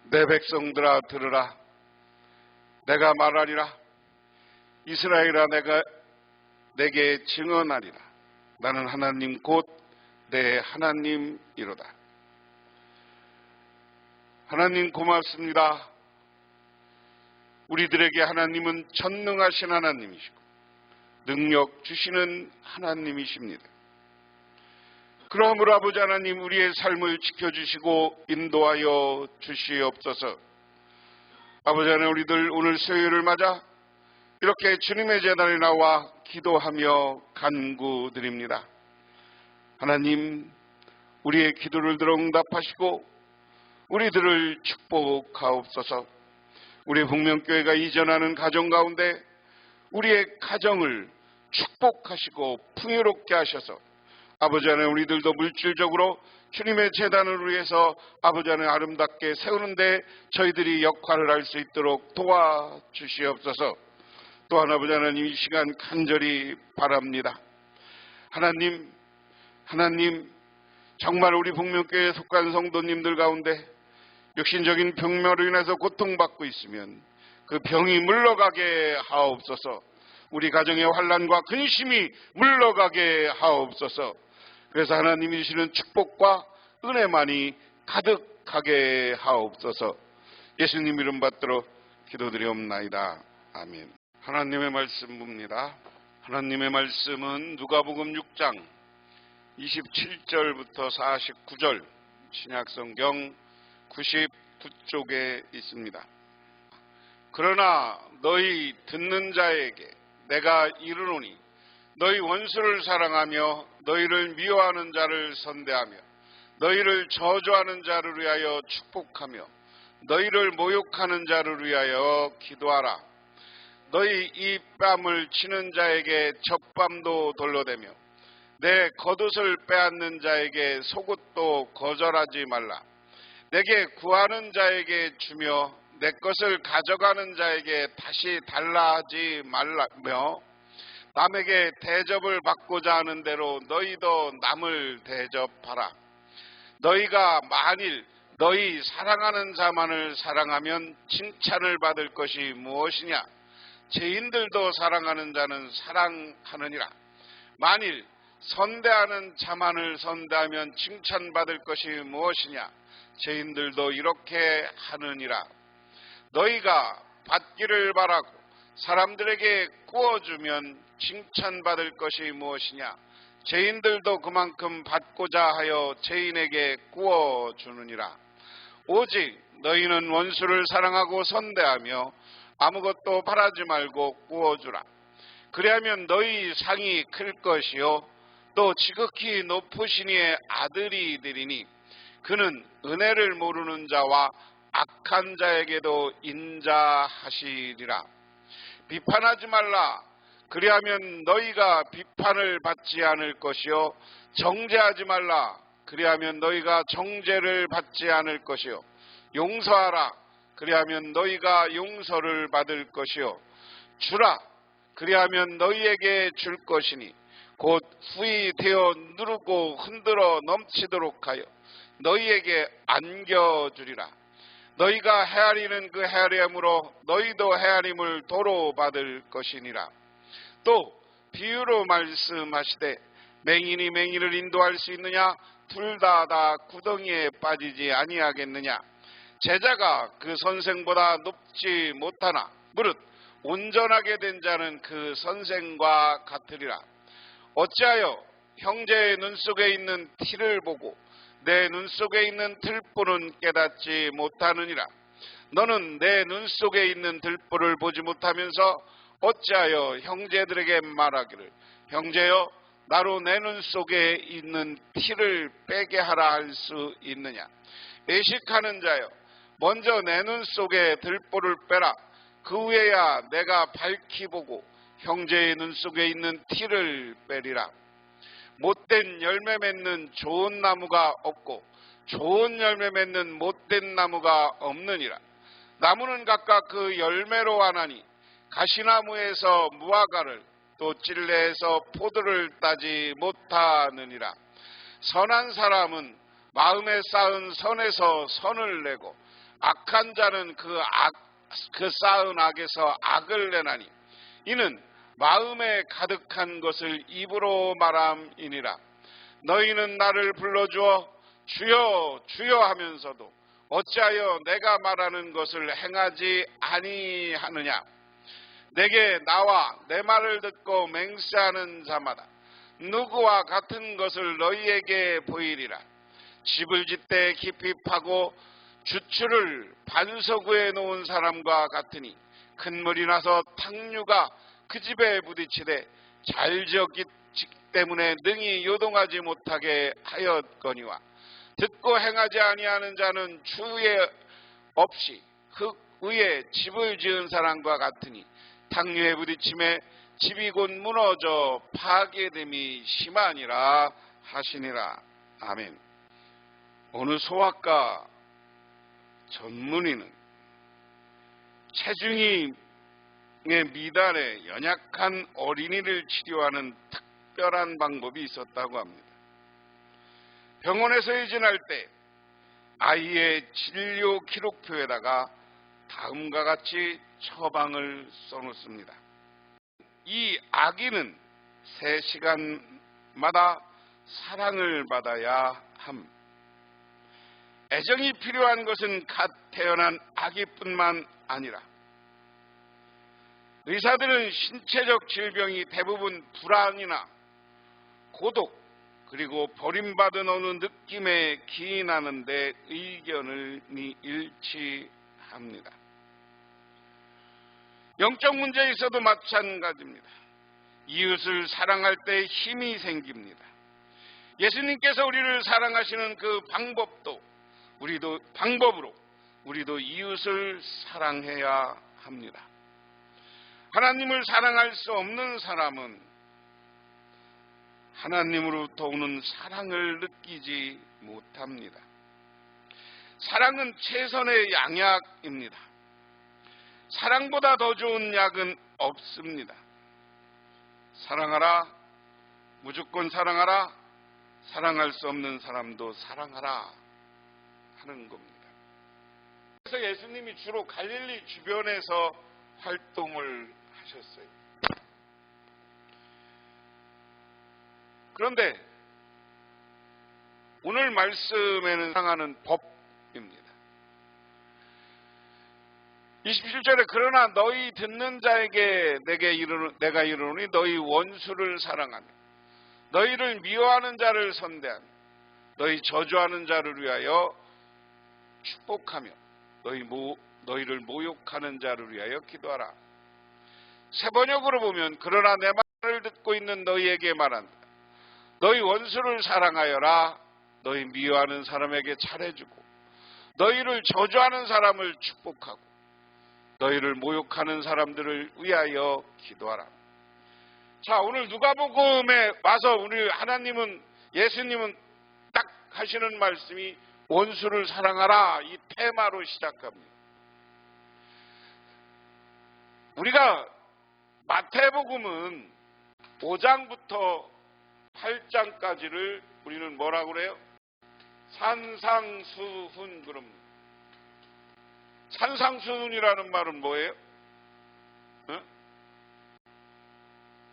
내 백성들아 들으라. 내가 말하리라. 이스라엘아 내게 증언하리라. 나는 하나님 곧 내 하나님이로다. 하나님 고맙습니다. 우리들에게 하나님은 전능하신 하나님이시고 능력 주시는 하나님이십니다. 그러므로 아버지 하나님 우리의 삶을 지켜주시고 인도하여 주시옵소서. 아버지 하나님 우리들 오늘 수요일을 맞아 이렇게 주님의 제단에 나와 기도하며 간구드립니다. 하나님 우리의 기도를 들어 응답하시고 우리들을 축복하옵소서. 우리 복명교회가 이전하는 가정 가운데 우리의 가정을 축복하시고 풍요롭게 하셔서 아버지 하나님 우리들도 물질적으로 주님의 제단을 위해서 아버지 하나님 아름답게 세우는데 저희들이 역할을 할 수 있도록 도와주시옵소서. 또한 아버지 하나님 이 시간 간절히 바랍니다. 하나님 정말 우리 복명교회에 속한 성도님들 가운데 육신적인 병면으로 인해서 고통받고 있으면 그 병이 물러가게 하옵소서. 우리 가정의 환난과 근심이 물러가게 하옵소서. 그래서 하나님이 주시는 축복과 은혜만이 가득하게 하옵소서. 예수님 이름 받들어 기도드리옵나이다. 아멘. 하나님의 말씀입니다. 하나님의 말씀은 누가복음 6장 27절부터 49절 신약성경 99쪽에 있습니다. 그러나 너희 듣는 자에게 내가 이르노니 너희 원수를 사랑하며 너희를 미워하는 자를 선대하며 너희를 저주하는 자를 위하여 축복하며 너희를 모욕하는 자를 위하여 기도하라. 너희 이 뺨을 치는 자에게 젖밤도 돌려대며 내 겉옷을 빼앗는 자에게 속옷도 거절하지 말라. 내게 구하는 자에게 주며 내 것을 가져가는 자에게 다시 달라 하지 말라며 남에게 대접을 받고자 하는 대로 너희도 남을 대접하라. 너희가 만일 너희 사랑하는 자만을 사랑하면 칭찬을 받을 것이 무엇이냐? 죄인들도 사랑하는 자는 사랑하느니라. 만일 선대하는 자만을 선대하면 칭찬받을 것이 무엇이냐? 죄인들도 이렇게 하느니라. 너희가 받기를 바라고 사람들에게 구워주면 칭찬받을 것이 무엇이냐? 죄인들도 그만큼 받고자 하여 죄인에게 구워주느니라. 오직 너희는 원수를 사랑하고 선대하며 아무것도 바라지 말고 구워주라. 그리하면 너희 상이 클 것이요 또 지극히 높으신 이의 아들이 되리니 그는 은혜를 모르는 자와 악한 자에게도 인자하시리라. 비판하지 말라. 그리하면 너희가 비판을 받지 않을 것이요 정죄하지 말라. 그리하면 너희가 정죄를 받지 않을 것이요 용서하라. 그리하면 너희가 용서를 받을 것이요 주라. 그리하면 너희에게 줄 것이니 곧 후히 되어 누르고 흔들어 넘치도록 하여 너희에게 안겨주리라. 너희가 헤아리는 그 헤아림으로 너희도 헤아림을 도로 받을 것이니라. 또 비유로 말씀하시되 맹인이 맹인을 인도할 수 있느냐? 둘 다 구덩이에 빠지지 아니하겠느냐? 제자가 그 선생보다 높지 못하나 무릇 온전하게 된 자는 그 선생과 같으리라. 어찌하여 형제의 눈 속에 있는 티를 보고 내 눈 속에 있는 들보는 깨닫지 못하느니라. 너는 내 눈 속에 있는 들보를 보지 못하면서 어찌하여 형제들에게 말하기를 형제여 나로 내 눈 속에 있는 티를 빼게 하라 할 수 있느냐? 애식하는 자여 먼저 내 눈 속에 들보를 빼라. 그 후에야 내가 밝히 보고 형제의 눈 속에 있는 티를 빼리라. 못된 열매 맺는 좋은 나무가 없고 좋은 열매 맺는 못된 나무가 없느니라. 나무는 각각 그 열매로 아나니 가시나무에서 무화과를 또 찔레에서 포도를 따지 못하느니라. 선한 사람은 마음에 쌓은 선에서 선을 내고 악한 자는 그 쌓은 악에서 악을 내나니 이는 마음에 가득한 것을 입으로 말함이니라. 너희는 나를 불러주어 주여 주여 하면서도 어찌하여 내가 말하는 것을 행하지 아니하느냐. 내게 나와 내 말을 듣고 맹세하는 자마다 누구와 같은 것을 너희에게 보이리라. 집을 짓되 깊이 파고 주추를 반석위에 놓은 사람과 같으니 큰 물이 나서 탕류가 그 집에 부딪히되 잘 지었기 때문에 능히 요동하지 못하게 하였거니와 듣고 행하지 아니하는 자는 주에 없이 흙 위에 집을 지은 사람과 같으니 탕류에 부딪힘에 집이 곧 무너져 파괴됨이 심하니라 하시니라. 아멘. 어느 소아과 전문의는 체중이 미달에 연약한 어린이를 치료하는 특별한 방법이 있었다고 합니다. 병원에서 이진할 때 아이의 진료 기록표에다가 다음과 같이 처방을 써놓습니다. 이 아기는 3시간마다 사랑을 받아야 함. 애정이 필요한 것은 갓 태어난 아기뿐만 아니라 의사들은 신체적 질병이 대부분 불안이나 고독 그리고 버림받은 어느 느낌에 기인하는 데 의견이 일치합니다. 영적 문제에 있어도 마찬가지입니다. 이웃을 사랑할 때 힘이 생깁니다. 예수님께서 우리를 사랑하시는 그 방법으로 우리도 이웃을 사랑해야 합니다. 하나님을 사랑할 수 없는 사람은 하나님으로부터 오는 사랑을 느끼지 못합니다. 사랑은 최선의 양약입니다. 사랑보다 더 좋은 약은 없습니다. 사랑하라, 무조건 사랑하라, 사랑할 수 없는 사람도 사랑하라 하는 겁니다. 그래서 예수님이 주로 갈릴리 주변에서 활동을 하셨어요. 그런데 오늘 말씀에는 사랑하는 법입니다. 27절에 그러나 너희 듣는 자에게 내가 이르노니 너희 원수를 사랑하며 너희를 미워하는 자를 선대하며 너희 저주하는 자를 위하여 축복하며 너희를 모욕하는 자를 위하여 기도하라. 세 번역으로 보면 그러나 내 말을 듣고 있는 너희에게 말한다. 너희 원수를 사랑하여라. 너희 미워하는 사람에게 잘해주고 너희를 저주하는 사람을 축복하고 너희를 모욕하는 사람들을 위하여 기도하라. 자, 오늘 누가복음에 와서 우리 예수님은 딱 하시는 말씀이 원수를 사랑하라 이 테마로 시작합니다. 우리가 마태복음은 5장부터 8장까지를 우리는 뭐라고 그래요? 산상수훈 그럽니다. 산상수훈이라는 말은 뭐예요?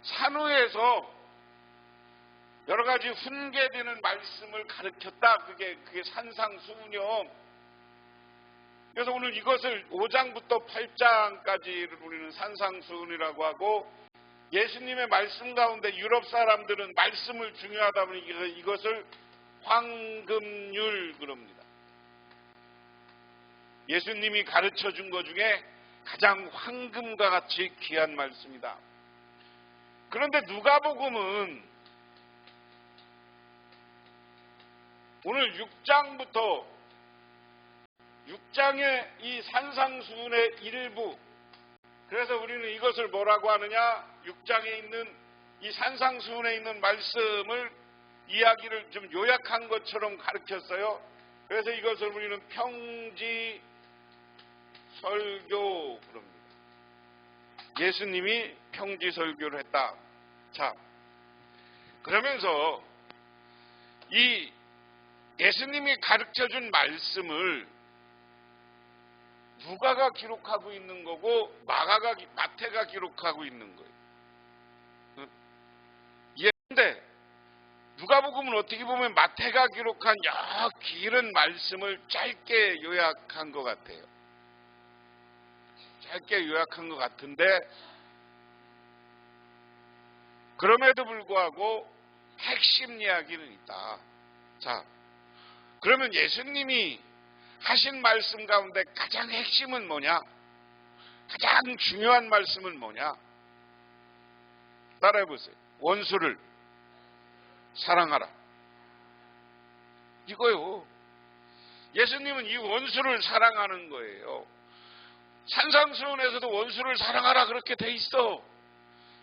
산후에서 여러 가지 훈계되는 말씀을 가르쳤다. 그게 산상수훈이요. 그래서 오늘 이것을 5장부터 8장까지를 우리는 산상수훈이라고 하고 예수님의 말씀 가운데 유럽 사람들은 말씀을 중요하다 보니 이것을 황금률 그럽니다. 예수님이 가르쳐 준 것 중에 가장 황금과 같이 귀한 말씀이다. 그런데 누가복음은 오늘 6장의 이 산상수훈의 일부, 그래서 우리는 이것을 뭐라고 하느냐, 6장에 있는 이 산상수훈에 있는 말씀을 이야기를 좀 요약한 것처럼 가르쳤어요. 그래서 이것을 우리는 평지설교 그럽니다. 예수님이 평지설교를 했다. 자, 그러면서 이 예수님이 가르쳐준 말씀을 누가가 기록하고 있는 거고 마태가 기록하고 있는 거예요. 그런데 누가복음은 어떻게 보면 마태가 기록한 여 길은 말씀을 짧게 요약한 것 같아요. 짧게 요약한 것 같은데 그럼에도 불구하고 핵심 이야기는 있다. 자, 그러면 예수님이 하신 말씀 가운데 가장 핵심은 뭐냐? 가장 중요한 말씀은 뭐냐? 따라해보세요. 원수를 사랑하라. 이거요. 예수님은 이 원수를 사랑하는 거예요. 산상수훈에서도 원수를 사랑하라 그렇게 돼 있어.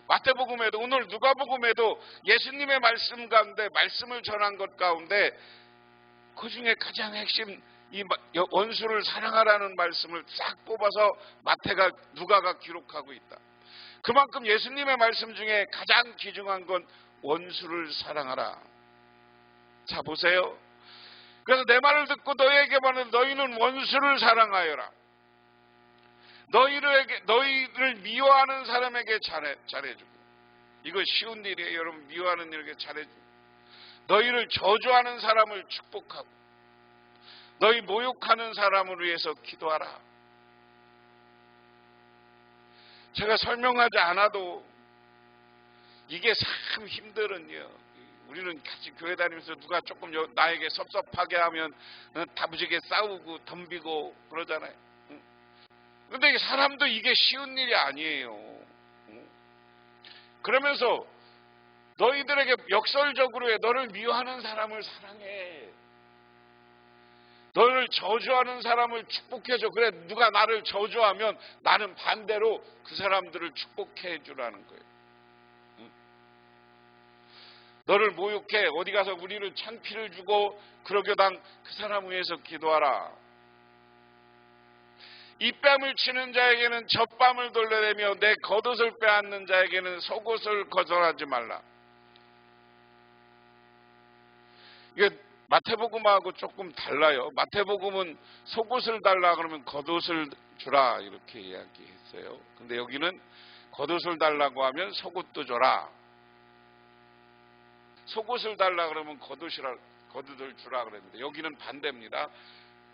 마태복음에도 오늘 누가복음에도 예수님의 말씀 가운데 말씀을 전한 것 가운데 그 중에 가장 핵심 이 원수를 사랑하라는 말씀을 싹 뽑아서 누가가 기록하고 있다. 그만큼 예수님의 말씀 중에 가장 귀중한 건 원수를 사랑하라. 자, 보세요. 그래서 내 말을 듣고 너희에게 말하는 너희는 원수를 사랑하여라. 너희를 미워하는 사람에게 잘해주고. 이거 쉬운 일이에요. 여러분, 미워하는 일에게 잘해주고. 너희를 저주하는 사람을 축복하고. 너희 모욕하는 사람을 위해서 기도하라. 제가 설명하지 않아도 이게 참 힘들은요. 우리는 같이 교회 다니면서 누가 조금 나에게 섭섭하게 하면 다부지게 싸우고 덤비고 그러잖아요. 그런데 사람도 이게 쉬운 일이 아니에요. 그러면서 너희들에게 역설적으로 너를 미워하는 사람을 사랑해. 너를 저주하는 사람을 축복해줘. 그래, 누가 나를 저주하면 나는 반대로 그 사람들을 축복해 주라는 거예요. 너를 모욕해 어디 가서 우리를 창피를 주고 그러교당 그 사람 위해서 기도하라. 이 뺨을 치는 자에게는 젖뺨을 돌려내며 내 겉옷을 빼앗는 자에게는 속옷을 거절하지 말라. 이게 마태복음하고 조금 달라요. 마태복음은 속옷을 달라 그러면 겉옷을 주라 이렇게 이야기했어요. 근데 여기는 겉옷을 달라고 하면 속옷도 줘라. 속옷을 달라 그러면 겉옷을 주라 그랬는데 여기는 반대입니다.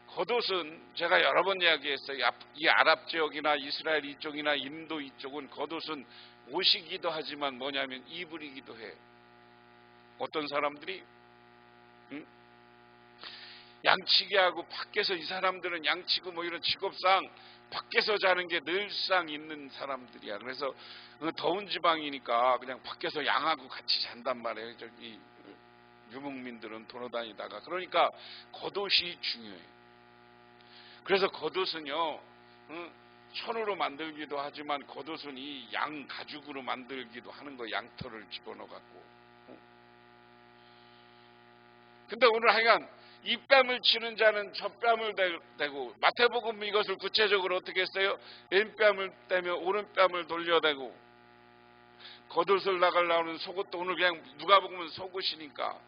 겉옷은 제가 여러 번 이야기했어요. 이 아랍 지역이나 이스라엘 이쪽이나 인도 이쪽은 겉옷은 옷이기도 하지만 뭐냐면 이불이기도 해. 어떤 사람들이 양치기 하고 밖에서 이 사람들은 양치고 뭐 이런 직업상 밖에서 자는 게 늘상 있는 사람들이야. 그래서 더운 지방이니까 그냥 밖에서 양하고 같이 잔단 말이에요. 저기 유목민들은 돌아다니다가. 그러니까 겉옷이 중요해요. 그래서 겉옷은요 천으로 만들기도 하지만 겉옷은 이 양 가죽으로 만들기도 하는 거. 양털을 집어넣어 갖고. 근데 오늘 하여간 이 뺨을 치는 자는 저 뺨을 대고, 마태복음 이것을 구체적으로 어떻게 했어요? 왼뺨을 떼며 오른뺨을 돌려대고, 겉옷을 나가려는 속옷도 오늘 그냥 누가복음은 속옷이니까.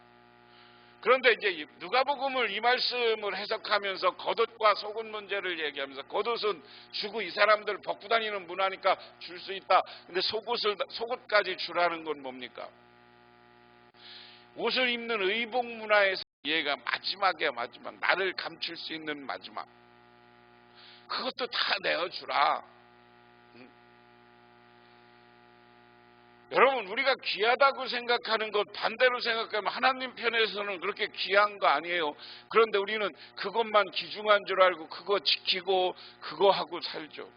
그런데 이제 누가복음을 이 말씀을 해석하면서 겉옷과 속옷 문제를 얘기하면서, 겉옷은 주고 이 사람들 벗고 다니는 문화니까 줄 수 있다. 근데 속옷까지 주라는 건 뭡니까? 옷을 입는 의복 문화에서 얘가 마지막 나를 감출 수 있는 마지막, 그것도 다 내어주라. 여러분, 우리가 귀하다고 생각하는 것 반대로 생각하면 하나님 편에서는 그렇게 귀한 거 아니에요. 그런데 우리는 그것만 귀중한 줄 알고 그거 지키고 그거 하고 살죠.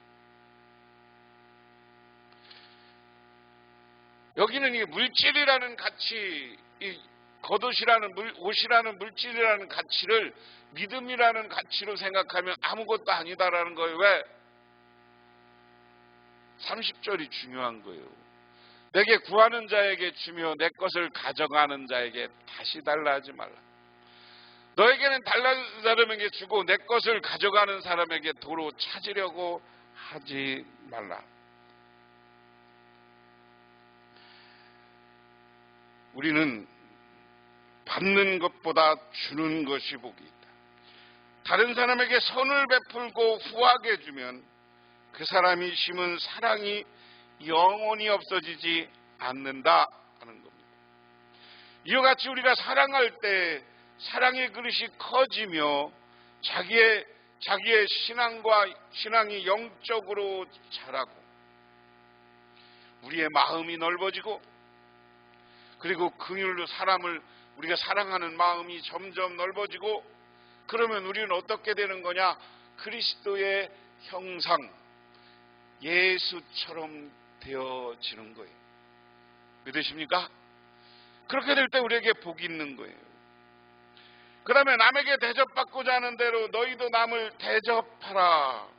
여기는 이 물질이라는 가치, 이 겉옷이라는 옷이라는 물질이라는 가치를 믿음이라는 가치로 생각하면 아무것도 아니다라는 거예요. 왜? 30절이 중요한 거예요. 내게 구하는 자에게 주며 내 것을 가져가는 자에게 다시 달라 하지 말라. 너에게는 달라는 사람에게 주고 내 것을 가져가는 사람에게 도로 찾으려고 하지 말라. 우리는 받는 것보다 주는 것이 복이 있다. 다른 사람에게 선을 베풀고 후하게 주면 그 사람이 심은 사랑이 영원히 없어지지 않는다 하는 겁니다. 이와 같이 우리가 사랑할 때 사랑의 그릇이 커지며 자기의 신앙이 영적으로 자라고 우리의 마음이 넓어지고 그리고 긍휼로 사람을 우리가 사랑하는 마음이 점점 넓어지고 그러면 우리는 어떻게 되는 거냐? 그리스도의 형상, 예수처럼 되어지는 거예요. 믿으십니까? 그렇게 될 때 우리에게 복이 있는 거예요. 그 다음에 남에게 대접받고자 하는 대로 너희도 남을 대접하라.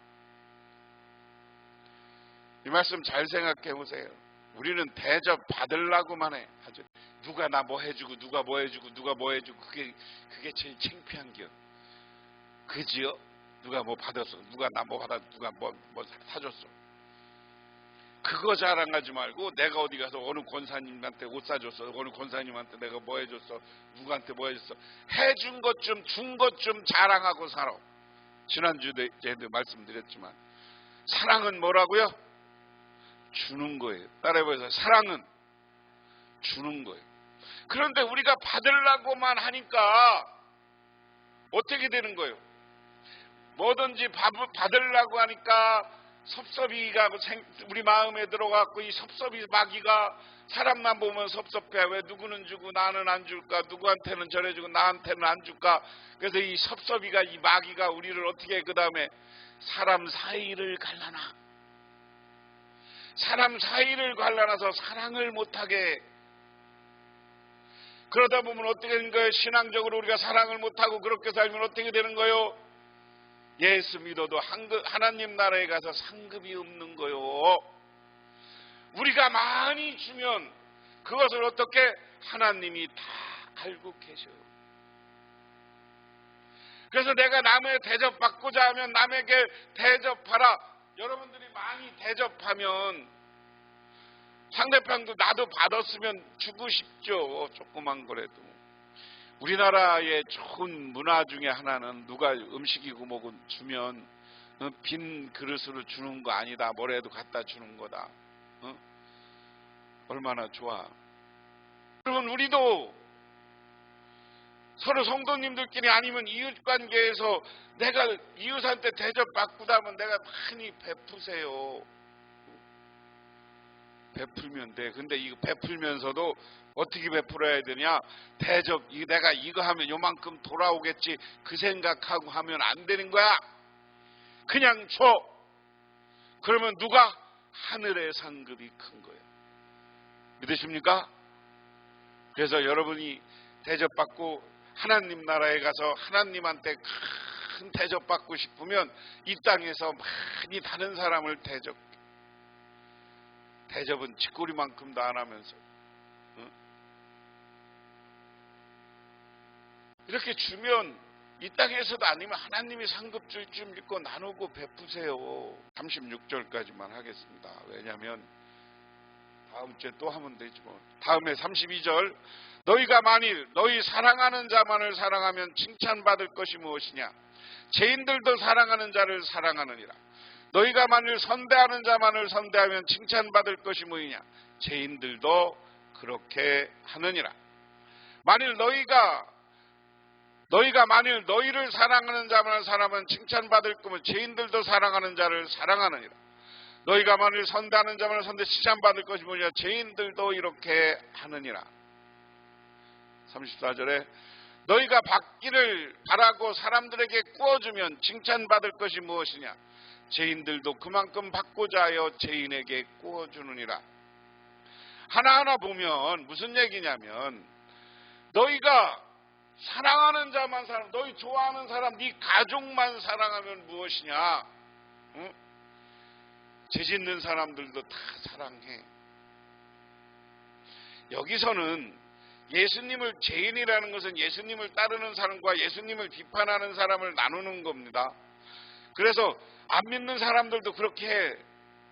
이 말씀 잘 생각해 보세요. 우리는 대접받으려고만 해. 아주 누가 나 뭐 해주고 누가 뭐 해주고 그게 제일 창피한 겨. 그지요? 누가 뭐 받았어, 누가 나 뭐 받았어, 누가 뭐 사줬어. 그거 자랑하지 말고 내가 어디 가서 어느 권사님한테 옷 사줬어, 어느 권사님한테 내가 뭐 해줬어, 누구한테 뭐 해줬어. 해준 것 좀, 준 것 좀 자랑하고 살아. 지난주에도 말씀드렸지만 사랑은 뭐라고요? 주는 거예요. 따라해보세요. 사랑은 주는 거예요. 그런데 우리가 받으려고만 하니까 어떻게 되는 거예요? 뭐든지 받으려고 하니까 섭섭이가 우리 마음에 들어갔고 이 섭섭이 마귀가 사람만 보면 섭섭해. 왜 누구는 주고 나는 안 줄까? 누구한테는 전해주고 나한테는 안 줄까? 그래서 이 섭섭이가 이 마귀가 우리를 어떻게 그 다음에 사람 사이를 갈라놔. 사람 사이를 갈라놔서 사랑을 못하게. 그러다 보면 어떻게 되는 거예요? 신앙적으로 우리가 사랑을 못하고 그렇게 살면 어떻게 되는 거예요? 예수 믿어도 하나님 나라에 가서 상급이 없는 거요. 우리가 많이 주면 그것을 어떻게 하나님이 다 알고 계셔요. 그래서 내가 남의 대접받고자 하면 남에게 대접하라. 여러분들이 많이 대접하면 상대편도 나도 받았으면 주고 싶죠. 조그만 거라도. 우리나라의 좋은 문화 중에 하나는 누가 음식이고 뭐고 주면 빈 그릇으로 주는 거 아니다. 뭐라도 갖다 주는 거다. 얼마나 좋아. 여러분 우리도 서로 성도님들끼리 아니면 이웃관계에서 내가 이웃한테 대접받고자 하면 내가 많이 베푸세요. 베풀면 돼. 근데 이거 베풀면서도 어떻게 베풀어야 되냐? 대접, 내가 이거 하면 요만큼 돌아오겠지 그 생각하고 하면 안 되는 거야. 그냥 줘. 그러면 누가? 하늘의 상급이 큰 거예요. 믿으십니까? 그래서 여러분이 대접받고 하나님 나라에 가서 하나님한테 큰 대접받고 싶으면 이 땅에서 많이 다른 사람을 대접은 쥐꼬리만큼도 안 하면서 이렇게 주면 이 땅에서도 아니면 하나님이 상급 줄 줄 믿고 나누고 베푸세요. 36절까지만 하겠습니다. 왜냐하면 다음 주에 또 하면 되지 뭐. 다음에 32절. 너희가 만일 너희 사랑하는 자만을 사랑하면 칭찬받을 것이 무엇이냐? 죄인들도 사랑하는 자를 사랑하느니라. 너희가 만일 선대하는 자만을 선대하면 칭찬받을 것이 뭐냐? 죄인들도 그렇게 하느니라. 만일 너희가 만일 너희를 사랑하는 자만을 사랑하면 칭찬받을 거면 죄인들도 사랑하는 자를 사랑하느니라. 너희가 만일 선대하는 자만을 선대 칭찬받을 것이 뭐냐? 죄인들도 이렇게 하느니라. 34절에 너희가 받기를 바라고 사람들에게 꾸어주면 칭찬받을 것이 무엇이냐? 죄인들도 그만큼 받고자 하여 죄인에게 꾸어주느니라. 하나하나 보면 무슨 얘기냐면 너희가 사랑하는 자만 사랑, 너희 좋아하는 사람, 네 가족만 사랑하면 무엇이냐? 응? 죄 짓는 사람들도 다 사랑해. 여기서는 예수님을 죄인이라는 것은 예수님을 따르는 사람과 예수님을 비판하는 사람을 나누는 겁니다. 그래서 안 믿는 사람들도 그렇게 해.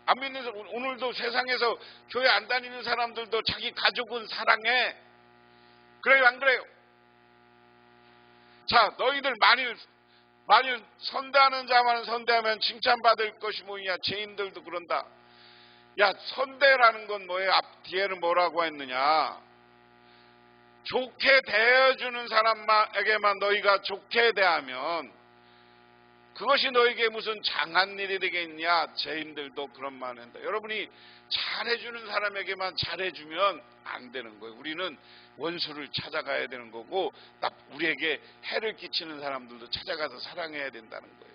안 믿는 사람, 오늘도 세상에서 교회 안 다니는 사람들도 자기 가족은 사랑해. 그래요, 안 그래요? 자, 너희들 만일 만일 선대하는 자만 선대하면 칭찬받을 것이 뭐냐. 죄인들도 그런다. 야, 선대라는 건 뭐예요? 앞 뒤에는 뭐라고 했느냐. 좋게 대해주는 사람에게만 너희가 좋게 대하면 그것이 너에게 무슨 장한 일이 되겠냐. 죄인들도 그런 말을 한다. 여러분이 잘해주는 사람에게만 잘해주면 안 되는 거예요. 우리는 원수를 찾아가야 되는 거고 우리에게 해를 끼치는 사람들도 찾아가서 사랑해야 된다는 거예요.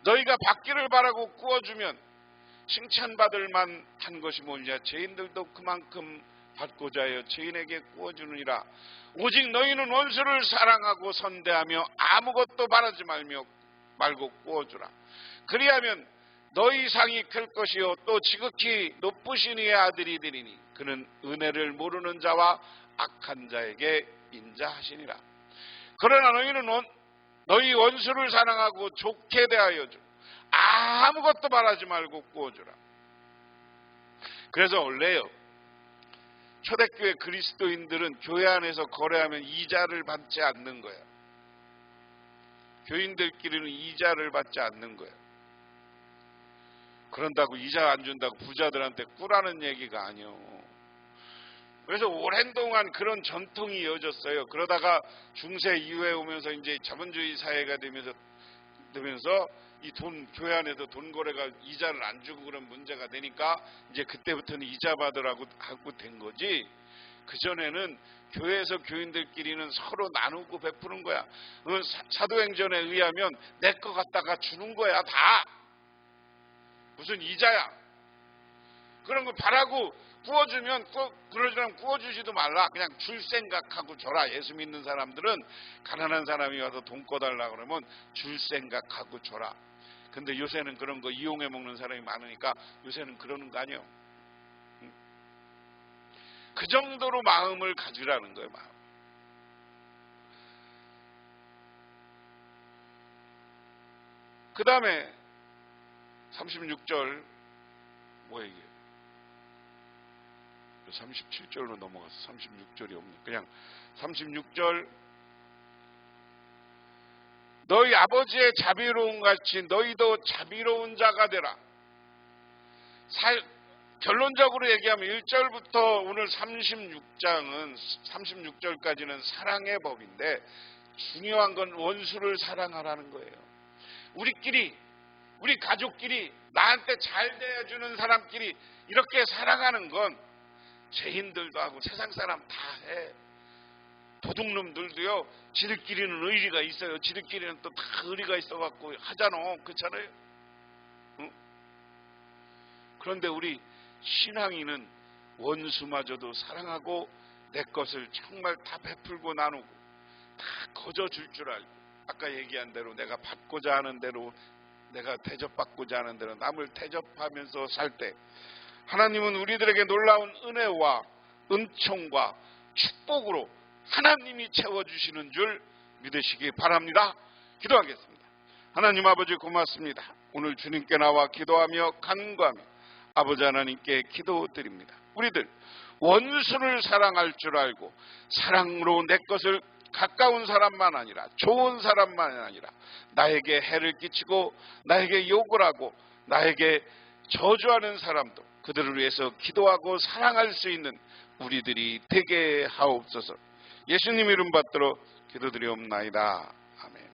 너희가 받기를 바라고 구워주면 칭찬받을 만한 것이 뭐냐. 죄인들도 그만큼 받고자 하여 죄인에게 구워주느니라. 오직 너희는 원수를 사랑하고 선대하며 아무것도 바라지 말고 구워주라. 그리하면 너희 상이 클 것이요 또 지극히 높으신 이의 아들이 되리니 그는 은혜를 모르는 자와 악한 자에게 인자하시니라. 그러나 너희는 너희 원수를 사랑하고 좋게 대하여 주. 아무것도 바라지 말고 구워주라. 그래서 원래요, 초대교회 그리스도인들은 교회 안에서 거래하면 이자를 받지 않는 거예요. 교인들끼리는 이자를 받지 않는 거예요. 그런다고 이자 안 준다고 부자들한테 꾸라는 얘기가 아니에요. 그래서 오랜 동안 그런 전통이 이어졌어요. 그러다가 중세 이후에 오면서 이제 자본주의 사회가 되면서 이 교회 안에서 돈 거래가 이자를 안 주고 그런 문제가 되니까 이제 그때부터는 이자 받으라고 하고 된 거지. 그전에는 교회에서 교인들끼리는 서로 나누고 베푸는 거야. 사도행전에 의하면 내 거 갖다가 주는 거야. 다. 무슨 이자야. 그런 거 바라고 구워주면 그러지만 구워주지도 말라. 그냥 줄 생각하고 줘라. 예수 믿는 사람들은 가난한 사람이 와서 돈 꺼달라 그러면 줄 생각하고 줘라. 근데 요새는 그런 거 이용해 먹는 사람이 많으니까 요새는 그러는 거 아니에요. 그 정도로 마음을 가지라는 거예요. 마음. 그 다음에 36절 뭐야 이게 37절로 넘어가서 36절이 없네. 그냥 36절 너희 아버지의 자비로움 같이 너희도 자비로운 자가 되라. 결론적으로 얘기하면 1절부터 오늘 36절까지는 사랑의 법인데 중요한 건 원수를 사랑하라는 거예요. 우리 가족끼리 나한테 잘 대해주는 사람끼리 이렇게 사랑하는 건 죄인들도 하고 세상 사람 다 해. 도둑놈들도요, 지들끼리는 의리가 있어요. 지들끼리는 또 다 의리가 있어갖고 하잖아. 그렇잖아요? 응? 그런데 우리 신앙인은 원수마저도 사랑하고 내 것을 정말 다 베풀고 나누고 다 거저줄 줄 알고 아까 얘기한 대로 내가 받고자 하는 대로 내가 대접받고자 하는 대로 남을 대접하면서 살 때 하나님은 우리들에게 놀라운 은혜와 은총과 축복으로 하나님이 채워주시는 줄 믿으시기 바랍니다. 기도하겠습니다. 하나님 아버지 고맙습니다. 오늘 주님께 나와 기도하며 간구하며 아버지 하나님께 기도드립니다. 우리들 원수를 사랑할 줄 알고 사랑으로 내 것을 가까운 사람만 아니라 좋은 사람만 아니라 나에게 해를 끼치고 나에게 욕을 하고 나에게 저주하는 사람도 그들을 위해서 기도하고 사랑할 수 있는 우리들이 되게 하옵소서. 예수님 이름 받들어 기도드리옵나이다. 아멘.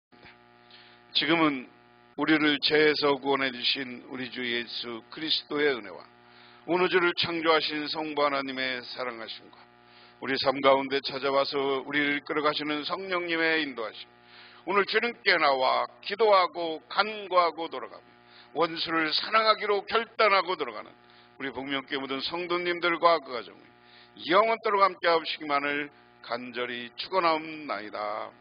지금은 우리를 죄에서 구원해 주신 우리 주 예수 그리스도의 은혜와 온 우주를 창조하신 성부 하나님의 사랑하심과 우리 삶 가운데 찾아와서 우리를 이끌어가시는 성령님의 인도하심, 오늘 주님께 나와 기도하고 간구하고 돌아가며 원수를 사랑하기로 결단하고 들어가는 우리 복명교회 모든 성도님들과 그 가정을 영원토록 함께 하시기만을 간절히 축원하옵나이다.